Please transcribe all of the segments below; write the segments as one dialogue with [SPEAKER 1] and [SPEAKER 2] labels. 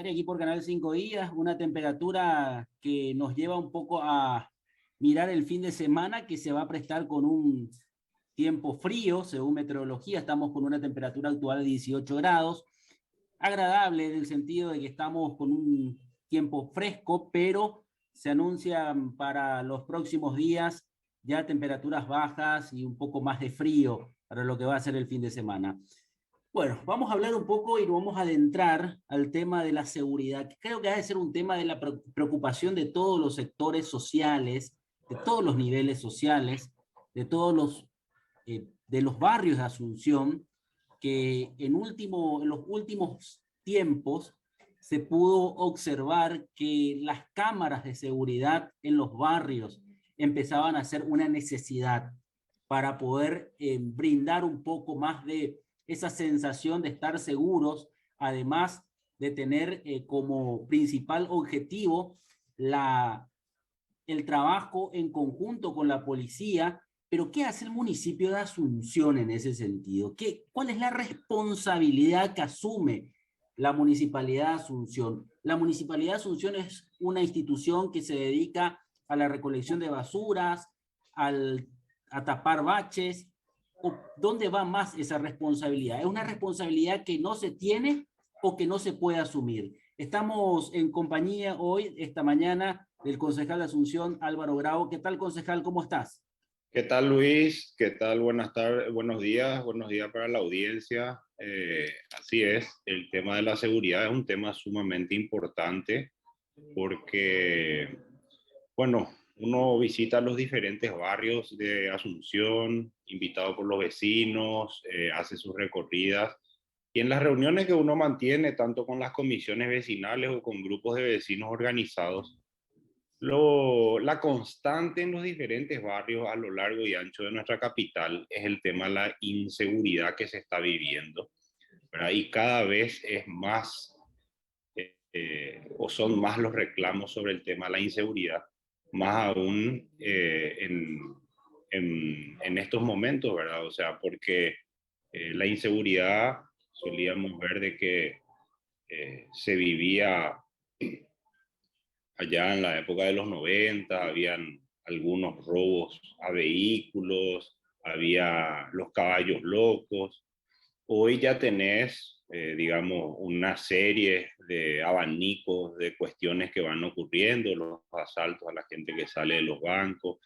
[SPEAKER 1] secretaria, aquí por Canal 5 Días, una temperatura que nos lleva un poco a mirar el fin de semana que se va a prestar con un tiempo frío, según meteorología. Estamos con una temperatura actual de 18 grados, agradable en el sentido de que estamos con un tiempo fresco, pero se anuncian para los próximos días ya temperaturas bajas y un poco más de frío para lo que va a ser el fin de semana. Bueno, vamos a hablar un poco y nos vamos a adentrar al tema de la seguridad, que creo que ha de ser un tema de la preocupación de todos los sectores sociales, de todos los niveles sociales, de los barrios de Asunción, que en los últimos tiempos se pudo observar que las cámaras de seguridad en los barrios empezaban a ser una necesidad para poder brindar un poco más de esa sensación de estar seguros, además de tener como principal objetivo el trabajo en conjunto con la policía. Pero ¿qué hace el municipio de Asunción en ese sentido? ¿Cuál es la responsabilidad que asume la Municipalidad de Asunción? La Municipalidad de Asunción es una institución que se dedica a la recolección de basuras, a tapar baches. ¿O dónde va más esa responsabilidad? ¿Es una responsabilidad que no se tiene o que no se puede asumir? Estamos en compañía hoy, esta mañana, del concejal de Asunción, Álvaro Grau. ¿Qué tal, concejal? ¿Cómo estás?
[SPEAKER 2] ¿Qué tal, Luis? ¿Qué tal? Buenas tardes, buenos días para la audiencia. Así es, el tema de la seguridad es un tema sumamente importante porque, bueno, uno visita los diferentes barrios de Asunción, invitado por los vecinos, hace sus recorridas y en las reuniones que uno mantiene, tanto con las comisiones vecinales o con grupos de vecinos organizados, la constante en los diferentes barrios a lo largo y ancho de nuestra capital es el tema de la inseguridad que se está viviendo, ¿verdad? Y cada vez es más, o son más los reclamos sobre el tema de la inseguridad, más aún en estos momentos, ¿verdad? O sea, porque la inseguridad solíamos ver de que se vivía allá en la época de los 90, habían algunos robos a vehículos, había los caballos locos. Hoy ya tenés, digamos, una serie de abanicos de cuestiones que van ocurriendo, los asaltos a la gente que sale de los bancos,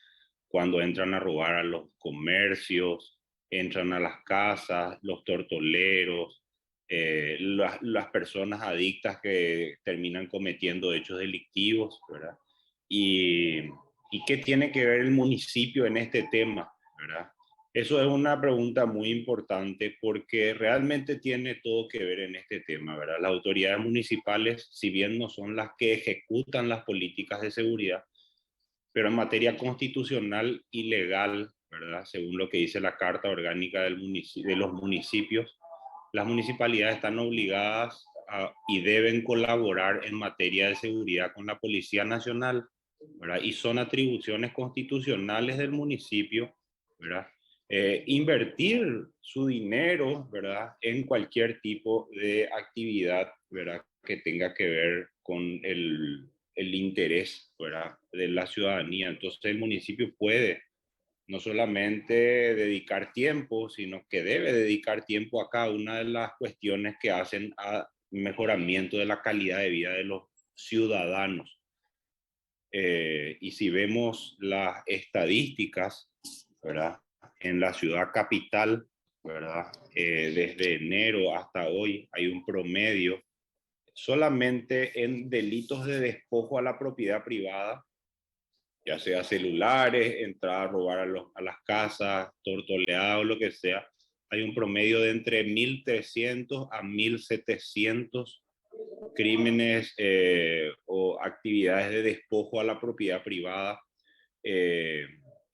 [SPEAKER 2] cuando entran a robar a los comercios, entran a las casas, los tortoleros, las personas adictas que terminan cometiendo hechos delictivos, ¿verdad? Y, ¿Y qué tiene que ver el municipio en este tema, ¿verdad? Eso es una pregunta muy importante porque realmente tiene todo que ver en este tema, ¿verdad? Las autoridades municipales, si bien no son las que ejecutan las políticas de seguridad, pero en materia constitucional y legal, ¿verdad? Según lo que dice la Carta Orgánica de los municipios, las municipalidades están obligadas y deben colaborar en materia de seguridad con la Policía Nacional, ¿verdad? Y son atribuciones constitucionales del municipio, ¿verdad? Invertir su dinero, ¿verdad? En cualquier tipo de actividad, ¿verdad? Que tenga que ver con el interés, ¿verdad? De la ciudadanía. Entonces el municipio puede no solamente dedicar tiempo, sino que debe dedicar tiempo a cada una de las cuestiones que hacen a mejoramiento de la calidad de vida de los ciudadanos. Y si vemos las estadísticas, ¿verdad? En la ciudad capital, ¿verdad? Desde enero hasta hoy hay un promedio solamente en delitos de despojo a la propiedad privada, ya sea celulares, entrar a robar a las casas, tortoleado, lo que sea, hay un promedio de entre 1.300 a 1.700 crímenes o actividades de despojo a la propiedad privada, eh,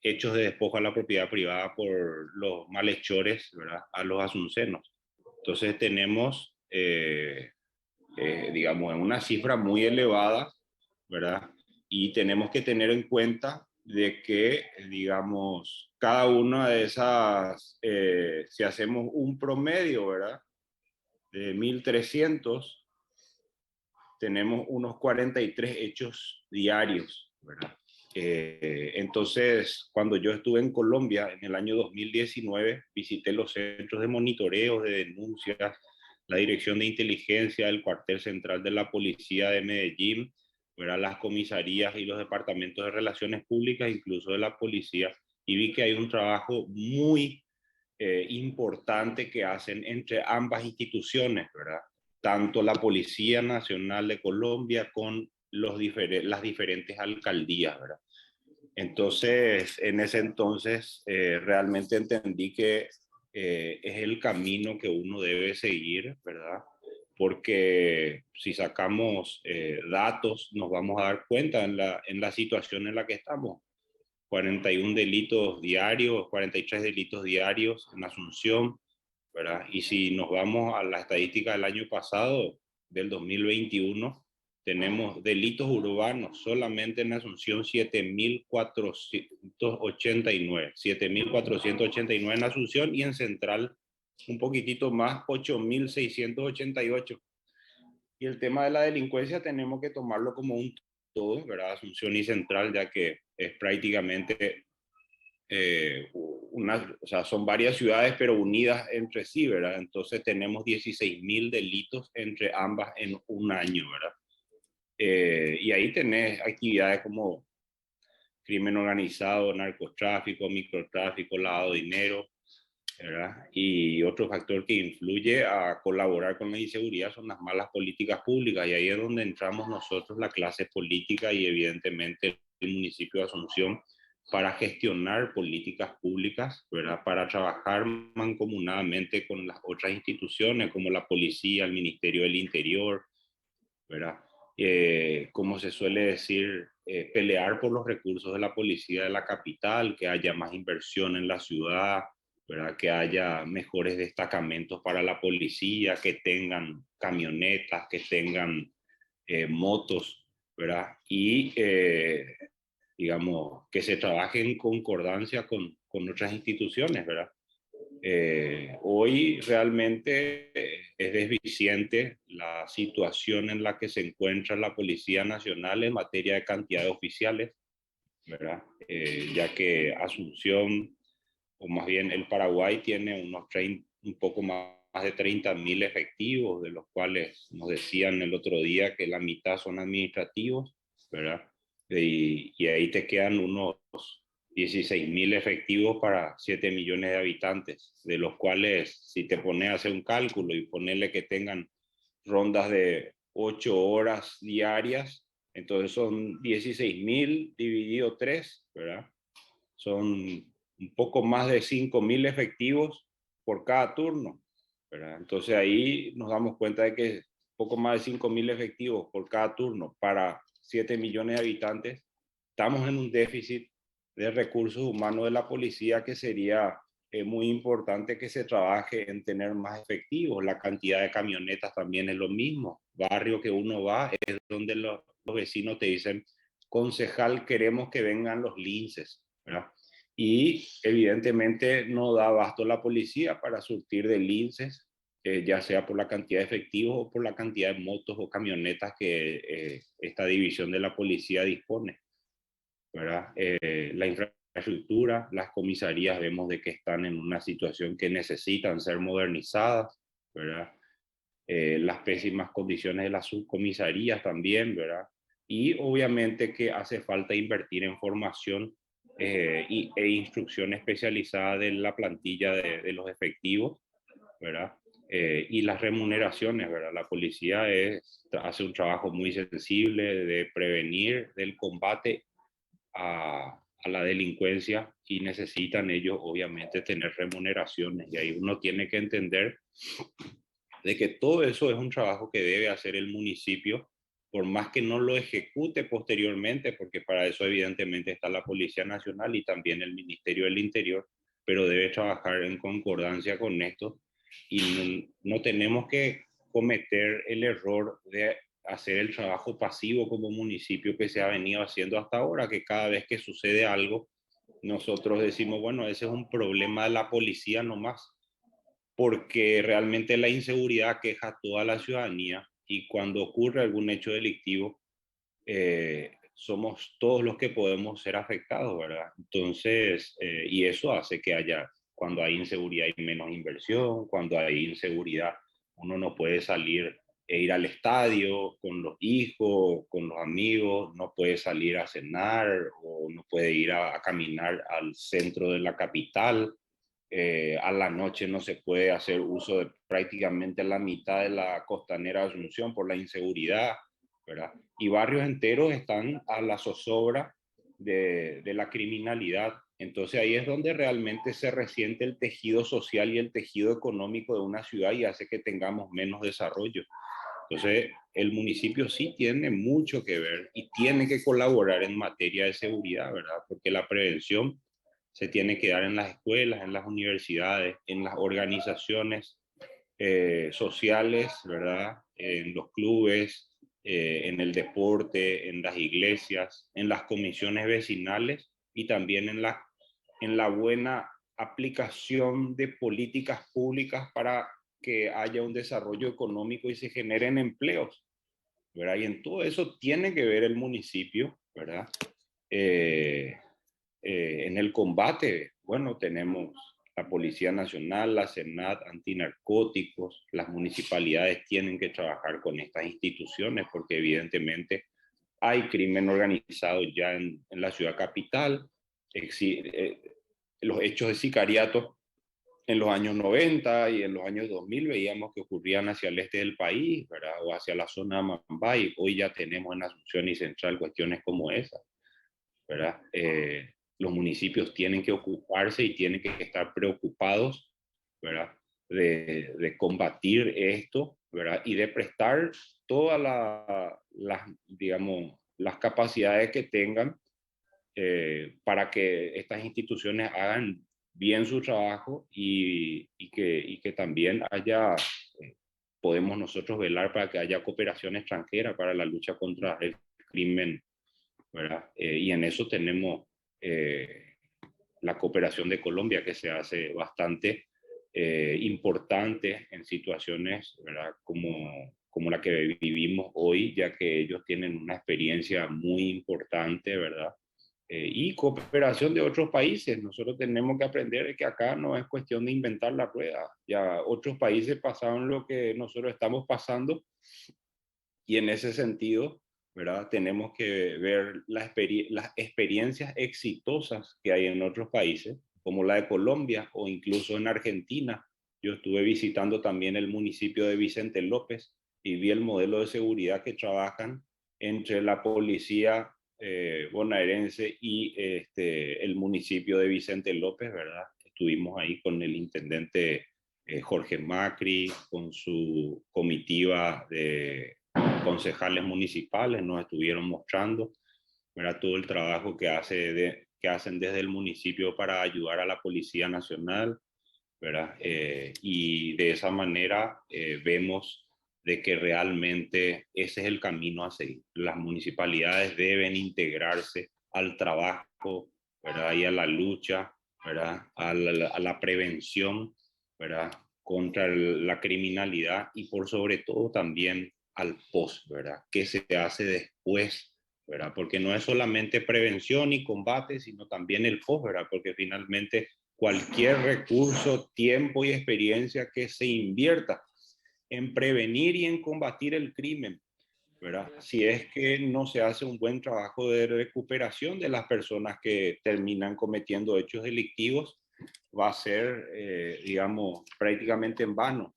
[SPEAKER 2] hechos de despojo a la propiedad privada por los malhechores, ¿verdad? A los asuncenos. Entonces tenemos, digamos, una cifra muy elevada, ¿verdad? Y tenemos que tener en cuenta de que, digamos, cada una de esas, si hacemos un promedio, ¿verdad? De 1.300, tenemos unos 43 hechos diarios, ¿verdad? Entonces, cuando yo estuve en Colombia en el año 2019, visité los centros de monitoreo de denuncias, la Dirección de Inteligencia, el cuartel central de la Policía de Medellín, ¿verdad? Las comisarías y los departamentos de relaciones públicas, incluso de la policía, y vi que hay un trabajo muy importante que hacen entre ambas instituciones, ¿verdad? Tanto la Policía Nacional de Colombia con las diferentes alcaldías, ¿verdad? Entonces, en ese entonces, realmente entendí que es el camino que uno debe seguir, ¿verdad? Porque si sacamos datos, nos vamos a dar cuenta en la situación en la que estamos. 41 delitos diarios, 43 delitos diarios en Asunción, ¿verdad? Y si nos vamos a la estadística del año pasado, del 2021, tenemos delitos urbanos solamente en Asunción 7.489 en Asunción, y en Central un poquitito más, 8.688. Y el tema de la delincuencia tenemos que tomarlo como un todo, ¿verdad? Asunción y Central, ya que es prácticamente o sea, son varias ciudades pero unidas entre sí, ¿verdad? Entonces tenemos 16.000 delitos entre ambas en un año, ¿verdad? Y ahí tenés actividades como crimen organizado, narcotráfico, microtráfico, lavado de dinero, ¿verdad? Y otro factor que influye a colaborar con la inseguridad son las malas políticas públicas, y ahí es donde entramos nosotros, la clase política y evidentemente el municipio de Asunción, para gestionar políticas públicas, ¿verdad? Para trabajar mancomunadamente con las otras instituciones como la policía, el Ministerio del Interior, ¿verdad? Como se suele decir, pelear por los recursos de la policía de la capital, que haya más inversión en la ciudad, ¿verdad? Que haya mejores destacamentos para la policía, que tengan camionetas, que tengan motos, ¿verdad? Y, digamos, que se trabaje en concordancia con otras instituciones, ¿verdad? Hoy realmente es deficiente la situación en la que se encuentra la Policía Nacional en materia de cantidad de oficiales, ¿verdad? Ya que Asunción, o más bien el Paraguay, tiene un poco más de 30.000 efectivos, de los cuales nos decían el otro día que la mitad son administrativos, ¿verdad? Y ahí te quedan unos 16.000 efectivos para 7 millones de habitantes, de los cuales, si te pones a hacer un cálculo y ponerle que tengan rondas de 8 horas diarias, entonces son 16.000 dividido 3, ¿verdad? Son un poco más de 5.000 efectivos por cada turno, ¿verdad? Entonces ahí nos damos cuenta de que poco más de 5.000 efectivos por cada turno para 7 millones de habitantes, estamos en un déficit de recursos humanos de la policía, que sería muy importante que se trabaje en tener más efectivos. La cantidad de camionetas también es lo mismo. Barrio que uno va es donde los vecinos te dicen: concejal, queremos que vengan los linces, ¿verdad? Y evidentemente no da abasto la policía para surtir de linces, ya sea por la cantidad de efectivos o por la cantidad de motos o camionetas que esta división de la policía dispone, ¿verdad? La infraestructura, las comisarías vemos de que están en una situación que necesitan ser modernizadas, ¿verdad? Las pésimas condiciones de las subcomisarías también, ¿verdad? Y obviamente que hace falta invertir en formación e instrucción especializada de la plantilla de los efectivos, ¿verdad? Y las remuneraciones, ¿verdad? La policía hace un trabajo muy sensible de prevenir, del combate a la delincuencia, y necesitan ellos obviamente tener remuneraciones, y ahí uno tiene que entender de que todo eso es un trabajo que debe hacer el municipio, por más que no lo ejecute posteriormente, porque para eso evidentemente está la Policía Nacional y también el Ministerio del Interior, pero debe trabajar en concordancia con esto, y no tenemos que cometer el error de hacer el trabajo pasivo como municipio que se ha venido haciendo hasta ahora, que cada vez que sucede algo, nosotros decimos, bueno, ese es un problema de la policía nomás, porque realmente la inseguridad aqueja a toda la ciudadanía, y cuando ocurre algún hecho delictivo, somos todos los que podemos ser afectados, ¿verdad? Entonces, y eso hace que haya, cuando hay inseguridad hay menos inversión, cuando hay inseguridad uno no puede salir e ir al estadio con los hijos, con los amigos, no puede salir a cenar o no puede ir a caminar al centro de la capital. A la noche no se puede hacer uso de prácticamente la mitad de la costanera de Asunción por la inseguridad, ¿verdad? Y barrios enteros están a la zozobra de la criminalidad. Entonces ahí es donde realmente se resiente el tejido social y el tejido económico de una ciudad y hace que tengamos menos desarrollo. Entonces el municipio sí tiene mucho que ver y tiene que colaborar en materia de seguridad, ¿verdad? Porque la prevención se tiene que dar en las escuelas, en las universidades, en las organizaciones sociales, ¿verdad? En los clubes, en el deporte, en las iglesias, en las comisiones vecinales y también en la buena aplicación de políticas públicas para que haya un desarrollo económico y se generen empleos, ¿verdad? Y en todo eso tiene que ver el municipio, ¿verdad? En el combate, bueno, tenemos la Policía Nacional, la SENAT, antinarcóticos, las municipalidades tienen que trabajar con estas instituciones porque evidentemente hay crimen organizado ya en la ciudad capital, los hechos de sicariato en los años 90 y en los años 2000 veíamos que ocurrían hacia el este del país, ¿verdad? O hacia la zona de Mambay. Hoy ya tenemos en Asunción y Central cuestiones como esa, ¿verdad? Los municipios tienen que ocuparse y tienen que estar preocupados, ¿verdad? De combatir esto, ¿verdad? Y de prestar todas digamos, las capacidades que tengan para que estas instituciones hagan bien su trabajo y que también haya, podemos nosotros velar para que haya cooperación extranjera para la lucha contra el crimen, ¿verdad? Y en eso tenemos la cooperación de Colombia, que se hace bastante importante en situaciones, ¿verdad? Como la que vivimos hoy, ya que ellos tienen una experiencia muy importante, ¿verdad? Y cooperación de otros países. Nosotros tenemos que aprender que acá no es cuestión de inventar la rueda. Ya otros países pasaron lo que nosotros estamos pasando y en ese sentido, ¿verdad? Tenemos que ver las experiencias exitosas que hay en otros países, como la de Colombia o incluso en Argentina. Yo estuve visitando también el municipio de Vicente López y vi el modelo de seguridad que trabajan entre la policía bonaerense y el municipio de Vicente López, ¿verdad? Estuvimos ahí con el intendente Jorge Macri, con su comitiva de concejales municipales, nos estuvieron mostrando, ¿verdad? Todo el trabajo que hacen desde el municipio para ayudar a la Policía Nacional, ¿verdad? Y de esa manera vemos de que realmente ese es el camino a seguir. Las municipalidades deben integrarse al trabajo, ¿verdad? Y a la lucha, ¿verdad? A la prevención, ¿verdad? Contra la criminalidad y por sobre todo también al post, ¿verdad? ¿Qué se hace después, ¿verdad? Porque no es solamente prevención y combate, sino también el post, ¿verdad? Porque finalmente cualquier recurso, tiempo y experiencia que se invierta en prevenir y en combatir el crimen, ¿verdad? Si es que no se hace un buen trabajo de recuperación de las personas que terminan cometiendo hechos delictivos, va a ser, digamos, prácticamente en vano.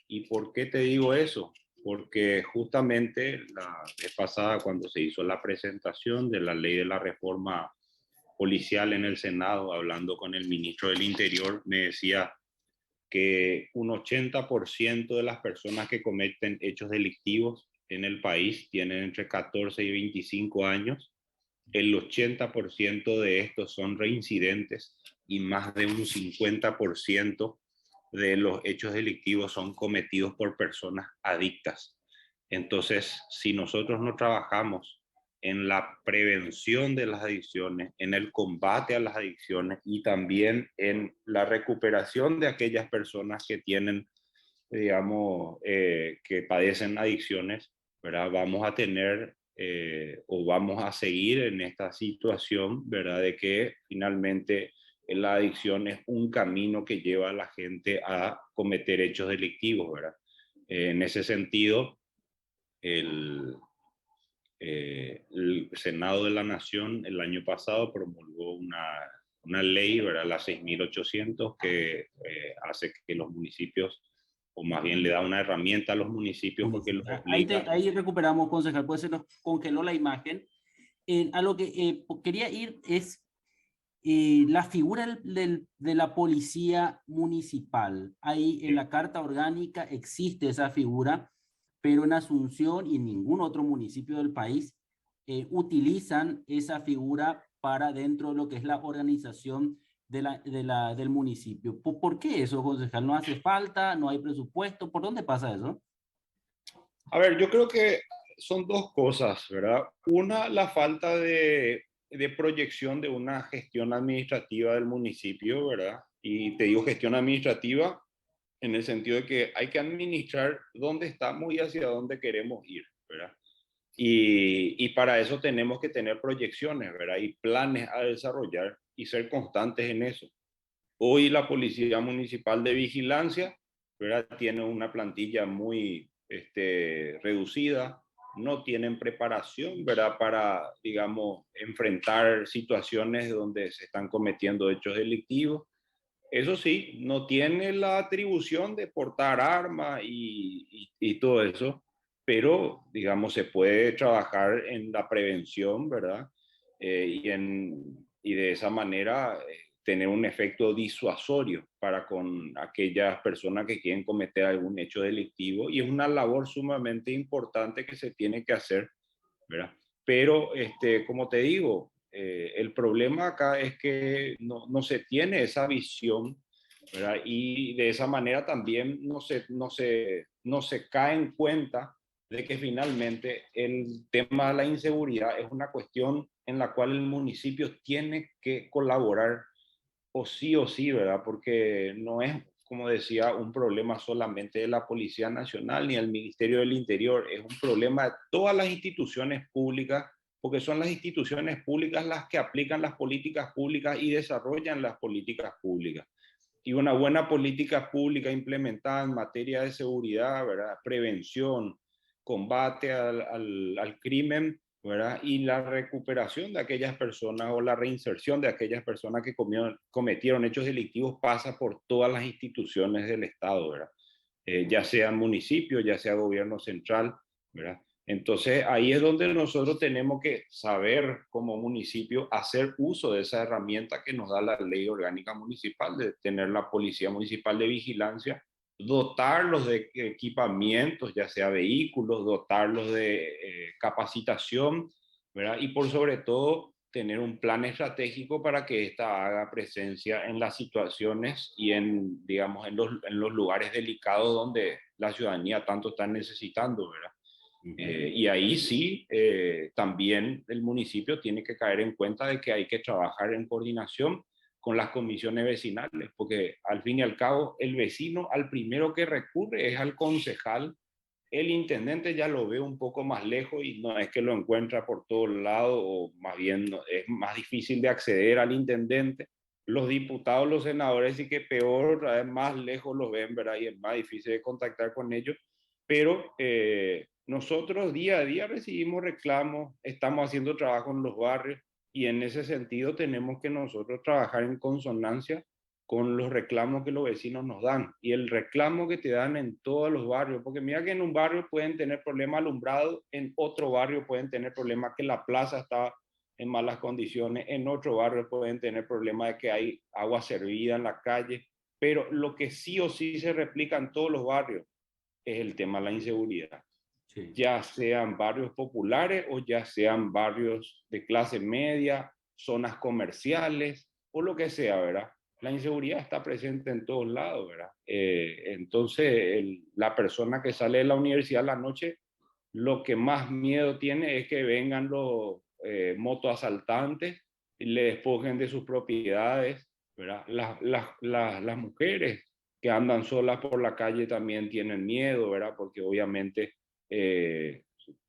[SPEAKER 2] ¿Y por qué te digo eso? Porque justamente la vez pasada, cuando se hizo la presentación de la ley de la reforma policial en el Senado, hablando con el ministro del Interior, me decía que un 80% de las personas que cometen hechos delictivos en el país tienen entre 14 y 25 años. El 80% de estos son reincidentes y más de un 50% de los hechos delictivos son cometidos por personas adictas. Entonces, si nosotros no trabajamos en la prevención de las adicciones, en el combate a las adicciones y también en la recuperación de aquellas personas que tienen digamos, que padecen adicciones, ¿verdad? Vamos a tener o vamos a seguir en esta situación, ¿verdad? De que finalmente la adicción es un camino que lleva a la gente a cometer hechos delictivos, ¿verdad? En ese sentido, el, el Senado de la Nación el año pasado promulgó una ley, ¿verdad? La 6.800, que hace que los municipios, o más bien le da una herramienta a los municipios porque los obliga.
[SPEAKER 1] Ahí recuperamos, concejal, pues se nos congeló la imagen. A lo que quería ir es la figura de la policía municipal. Ahí en la Carta Orgánica existe esa figura, pero en Asunción y en ningún otro municipio del país utilizan esa figura para dentro de lo que es la organización del municipio. ¿Por qué eso, concejal? ¿No hace falta? ¿No hay presupuesto? ¿Por dónde pasa eso?
[SPEAKER 2] A ver, yo creo que son dos cosas, ¿verdad? Una, la falta de proyección de una gestión administrativa del municipio, ¿verdad? Y te digo gestión administrativa en el sentido de que hay que administrar dónde estamos y hacia dónde queremos ir, ¿verdad? Y para eso tenemos que tener proyecciones, ¿verdad? Y planes a desarrollar y ser constantes en eso. Hoy la Policía Municipal de Vigilancia, ¿verdad? Tiene una plantilla muy reducida, no tienen preparación, ¿verdad? Para, digamos, enfrentar situaciones donde se están cometiendo hechos delictivos. Eso sí, no tiene la atribución de portar armas y todo eso, pero, digamos, se puede trabajar en la prevención, ¿verdad? Y de esa manera tener un efecto disuasorio para con aquellas personas que quieren cometer algún hecho delictivo. Y es una labor sumamente importante que se tiene que hacer, ¿verdad? Pero, como te digo, el problema acá es que no se tiene esa visión, ¿verdad? Y de esa manera también no se cae en cuenta de que finalmente el tema de la inseguridad es una cuestión en la cual el municipio tiene que colaborar o sí, ¿verdad? Porque no es, como decía, un problema solamente de la Policía Nacional ni del Ministerio del Interior, es un problema de todas las instituciones públicas, porque son las instituciones públicas las que aplican las políticas públicas y desarrollan las políticas públicas. Y una buena política pública implementada en materia de seguridad, ¿verdad? Prevención, combate al crimen, ¿verdad? Y la recuperación de aquellas personas o la reinserción de aquellas personas que cometieron hechos delictivos pasa por todas las instituciones del Estado, ¿verdad? Ya sea municipio, ya sea gobierno central, ¿verdad? Entonces ahí es donde nosotros tenemos que saber como municipio hacer uso de esa herramienta que nos da la ley orgánica municipal, de tener la policía municipal de vigilancia, dotarlos de equipamientos, ya sea vehículos, dotarlos de capacitación, ¿verdad? Y por sobre todo tener un plan estratégico para que ésta haga presencia en las situaciones y en, digamos, en los lugares delicados donde la ciudadanía tanto está necesitando, ¿verdad? Y ahí sí, también el municipio tiene que caer en cuenta de que hay que trabajar en coordinación con las comisiones vecinales, porque al fin y al cabo el vecino al primero que recurre es al concejal. El intendente ya lo ve un poco más lejos y no es que lo encuentra por todos lados, o más bien es más difícil de acceder al intendente. Los diputados, los senadores sí que peor, más lejos los ven, ¿verdad? Y es más difícil de contactar con ellos. Pero nosotros día a día recibimos reclamos, estamos haciendo trabajo en los barrios y en ese sentido tenemos que nosotros trabajar en consonancia con los reclamos que los vecinos nos dan y el reclamo que te dan en todos los barrios, porque mira que en un barrio pueden tener problemas alumbrados, en otro barrio pueden tener problemas que la plaza está en malas condiciones, en otro barrio pueden tener problemas de que hay agua servida en la calle, pero lo que sí o sí se replica en todos los barrios es el tema de la inseguridad.
[SPEAKER 1] Sí.
[SPEAKER 2] Ya sean barrios populares o ya sean barrios de clase media, zonas comerciales o lo que sea, ¿verdad? La inseguridad está presente en todos lados, ¿verdad? Entonces, la persona que sale de la universidad a la noche, lo que más miedo tiene es que vengan los motoasaltantes y le despojen de sus propiedades, ¿verdad? Las mujeres que andan solas por la calle también tienen miedo, ¿verdad? Porque obviamente,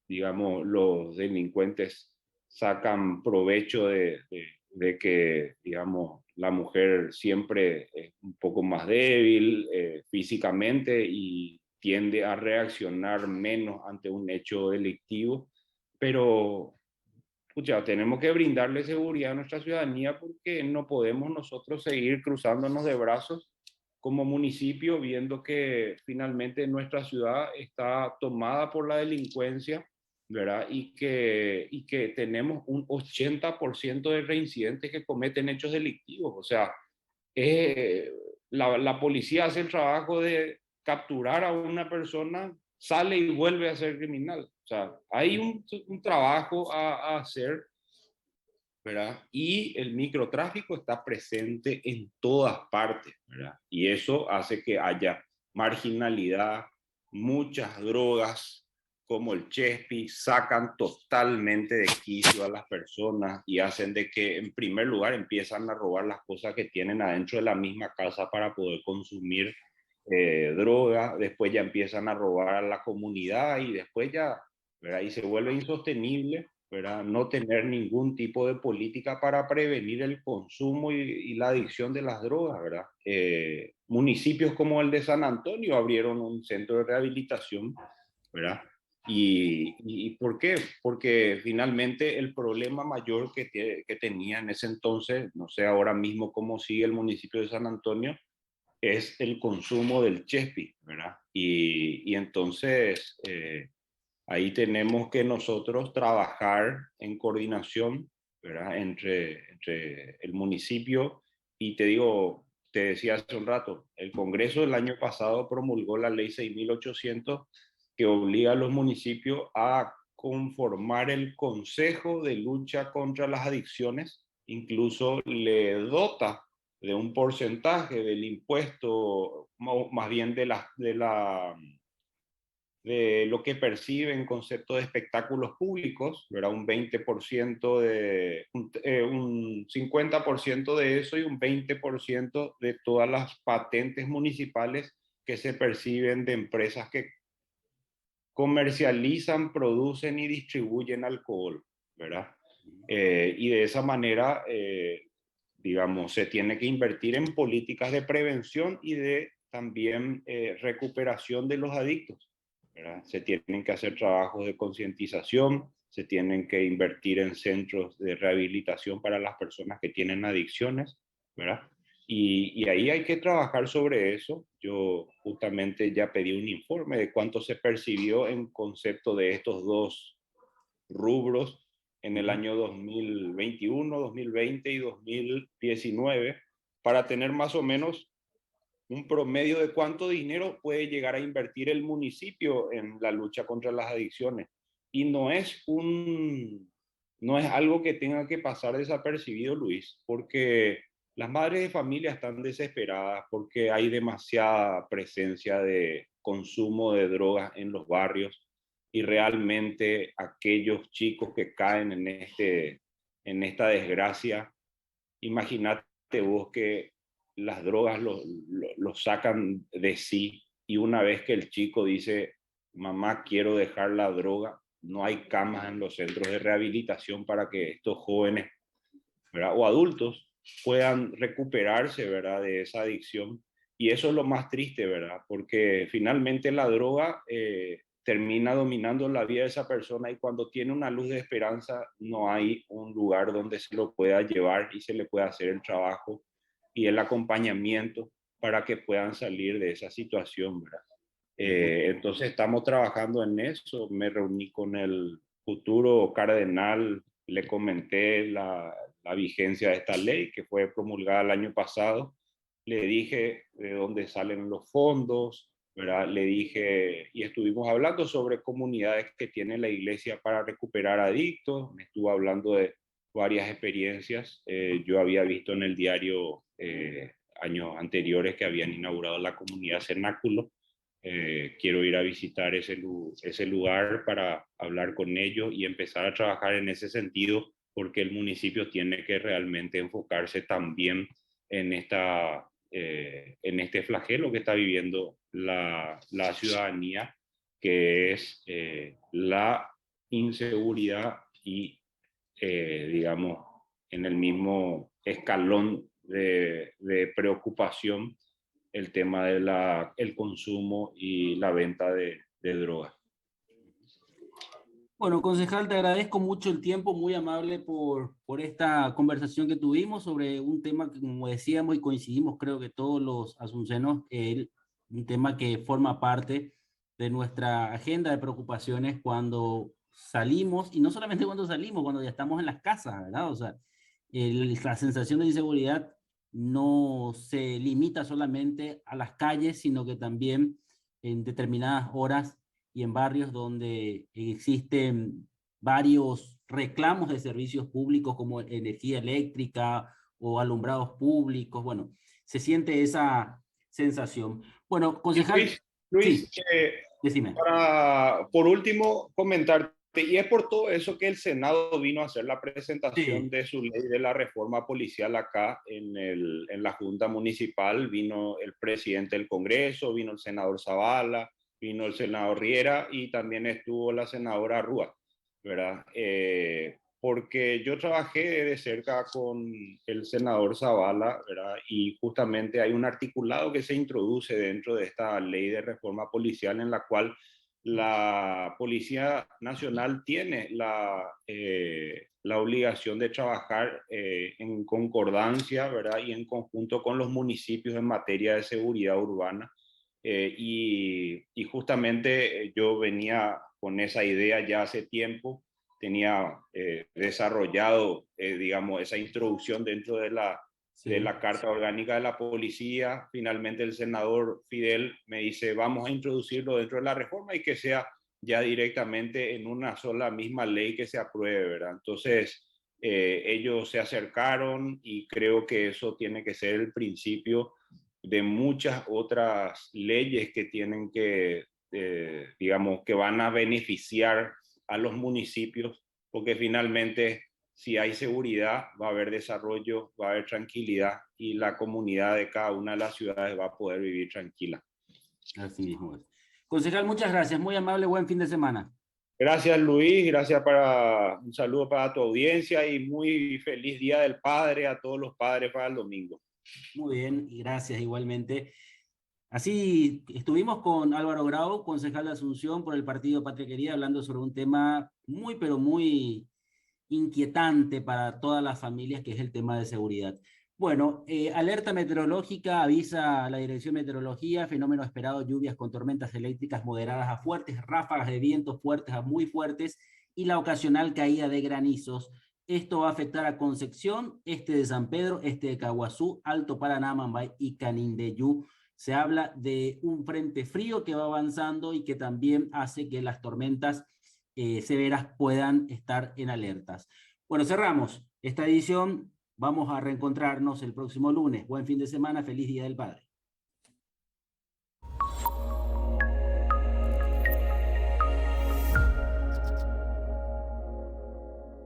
[SPEAKER 2] digamos, los delincuentes sacan provecho de que, digamos, la mujer siempre es un poco más débil físicamente y tiende a reaccionar menos ante un hecho delictivo, pero pucha, tenemos que brindarle seguridad a nuestra ciudadanía porque no podemos nosotros seguir cruzándonos de brazos como municipio viendo que finalmente nuestra ciudad está tomada por la delincuencia, ¿verdad? Y que tenemos un 80% de reincidentes que cometen hechos delictivos. O sea, la policía hace el trabajo de capturar a una persona, sale y vuelve a ser criminal. O sea, hay un trabajo a hacer, ¿verdad? Y el microtráfico está presente en todas partes, ¿verdad? Y eso hace que haya marginalidad, muchas drogas como el chespi sacan totalmente de quicio a las personas y hacen de que en primer lugar empiezan a robar las cosas que tienen adentro de la misma casa para poder consumir droga, después ya empiezan a robar a la comunidad y después ya, ¿verdad? Y se vuelve insostenible, ¿verdad? No tener ningún tipo de política para prevenir el consumo y la adicción de las drogas, ¿verdad? Municipios como el de San Antonio abrieron un centro de rehabilitación, ¿verdad? ¿Y por qué? Porque finalmente el problema mayor que tenía en ese entonces, no sé ahora mismo cómo sigue el municipio de San Antonio, es el consumo del chespi, ¿verdad? Y entonces ahí tenemos que nosotros trabajar en coordinación, ¿verdad? Entre el municipio y te digo, te decía hace un rato, el Congreso el año pasado promulgó la ley 6.800 que obliga a los municipios a conformar el Consejo de Lucha contra las Adicciones, incluso le dota de un porcentaje del impuesto, más bien de lo que percibe en concepto de espectáculos públicos, ¿verdad? Un 20% un 50% de eso y un 20% de todas las patentes municipales que se perciben de empresas que comercializan, producen y distribuyen alcohol, ¿verdad? Y de esa manera, digamos, se tiene que invertir en políticas de prevención y de también recuperación de los adictos, ¿verdad? Se tienen que hacer trabajos de concientización, se tienen que invertir en centros de rehabilitación para las personas que tienen adicciones, ¿verdad? Y ahí hay que trabajar sobre eso. Yo justamente ya pedí un informe de cuánto se percibió en concepto de estos dos rubros en el año 2021, 2020 y 2019 para tener más o menos un promedio de cuánto dinero puede llegar a invertir el municipio en la lucha contra las adicciones. Y no es algo que tenga que pasar desapercibido, Luis, porque las madres de familia están desesperadas porque hay demasiada presencia de consumo de drogas en los barrios y realmente aquellos chicos que caen en esta desgracia, imagínate vos que las drogas lo sacan de sí y una vez que el chico dice, mamá, quiero dejar la droga, no hay camas en los centros de rehabilitación para que estos jóvenes, ¿verdad? O adultos puedan recuperarse, ¿verdad? De esa adicción. Y eso es lo más triste, ¿verdad? Porque finalmente la droga termina dominando la vida de esa persona y cuando tiene una luz de esperanza no hay un lugar donde se lo pueda llevar y se le pueda hacer el trabajo y el acompañamiento para que puedan salir de esa situación, ¿verdad? Entonces estamos trabajando en eso. Me reuní con el futuro cardenal, le comenté la vigencia de esta ley que fue promulgada el año pasado. Le dije de dónde salen los fondos, ¿verdad? Le dije, y estuvimos hablando sobre comunidades que tiene la iglesia para recuperar adictos. Me estuvo hablando de varias experiencias. Yo había visto en el diario años anteriores que habían inaugurado la comunidad Cenáculo. Quiero ir a visitar ese lugar para hablar con ellos y empezar a trabajar en ese sentido, porque el municipio tiene que realmente enfocarse también en esta este flagelo que está viviendo la ciudadanía, que es la inseguridad y, digamos, en el mismo escalón de preocupación, el tema del consumo y la venta de drogas.
[SPEAKER 1] Bueno, concejal, te agradezco mucho el tiempo, muy amable por esta conversación que tuvimos sobre un tema que, como decíamos y coincidimos, creo que todos los asuncenos, un tema que forma parte de nuestra agenda de preocupaciones cuando salimos, y no solamente cuando salimos, cuando ya estamos en las casas, ¿verdad? O sea, la sensación de inseguridad no se limita solamente a las calles, sino que también en determinadas horas y en barrios donde existen varios reclamos de servicios públicos como energía eléctrica o alumbrados públicos. Bueno, se siente esa sensación. Bueno, concejal,
[SPEAKER 2] Luis,
[SPEAKER 1] sí, decime.
[SPEAKER 2] por último, comentarte, y es por todo eso que el Senado vino a hacer la presentación
[SPEAKER 1] Sí,
[SPEAKER 2] de su ley de la reforma policial acá en la Junta Municipal. Vino el presidente del Congreso, vino el senador Zavala, vino el senador Riera y también estuvo la senadora Rúa, ¿verdad? Porque yo trabajé de cerca con el senador Zavala, ¿verdad? Y justamente hay un articulado que se introduce dentro de esta ley de reforma policial en la cual la Policía Nacional tiene la obligación de trabajar en concordancia, ¿verdad? Y en conjunto con los municipios en materia de seguridad urbana. Y justamente yo venía con esa idea ya hace tiempo, tenía desarrollado, digamos, esa introducción dentro de
[SPEAKER 1] sí.
[SPEAKER 2] la Carta Orgánica de la Policía. Finalmente el senador Fidel me dice, vamos a introducirlo dentro de la reforma y que sea ya directamente en una sola misma ley que se apruebe, ¿verdad? Entonces, ellos se acercaron y creo que eso tiene que ser el principio de muchas otras leyes que tienen que, digamos, que van a beneficiar a los municipios, porque finalmente si hay seguridad, va a haber desarrollo, va a haber tranquilidad y la comunidad de cada una de las ciudades va a poder vivir tranquila.
[SPEAKER 1] Así mismo es. Concejal, muchas gracias. Muy amable, buen fin de semana.
[SPEAKER 2] Gracias Luis, un saludo para tu audiencia y muy feliz Día del Padre a todos los padres para el domingo.
[SPEAKER 1] Muy bien, y gracias igualmente. Así estuvimos con Álvaro Grau, concejal de Asunción por el Partido Patria Querida, hablando sobre un tema muy, pero muy inquietante para todas las familias, que es el tema de seguridad. Bueno, alerta meteorológica, avisa la Dirección de Meteorología, fenómeno esperado, lluvias con tormentas eléctricas moderadas a fuertes, ráfagas de vientos fuertes a muy fuertes y la ocasional caída de granizos. Esto va a afectar a Concepción, este de San Pedro, este de Caguazú, Alto Paraná, Mambay y Canindeyú. Se habla de un frente frío que va avanzando y que también hace que las tormentas severas puedan estar en alertas. Bueno, cerramos esta edición. Vamos a reencontrarnos el próximo lunes. Buen fin de semana. Feliz Día del Padre.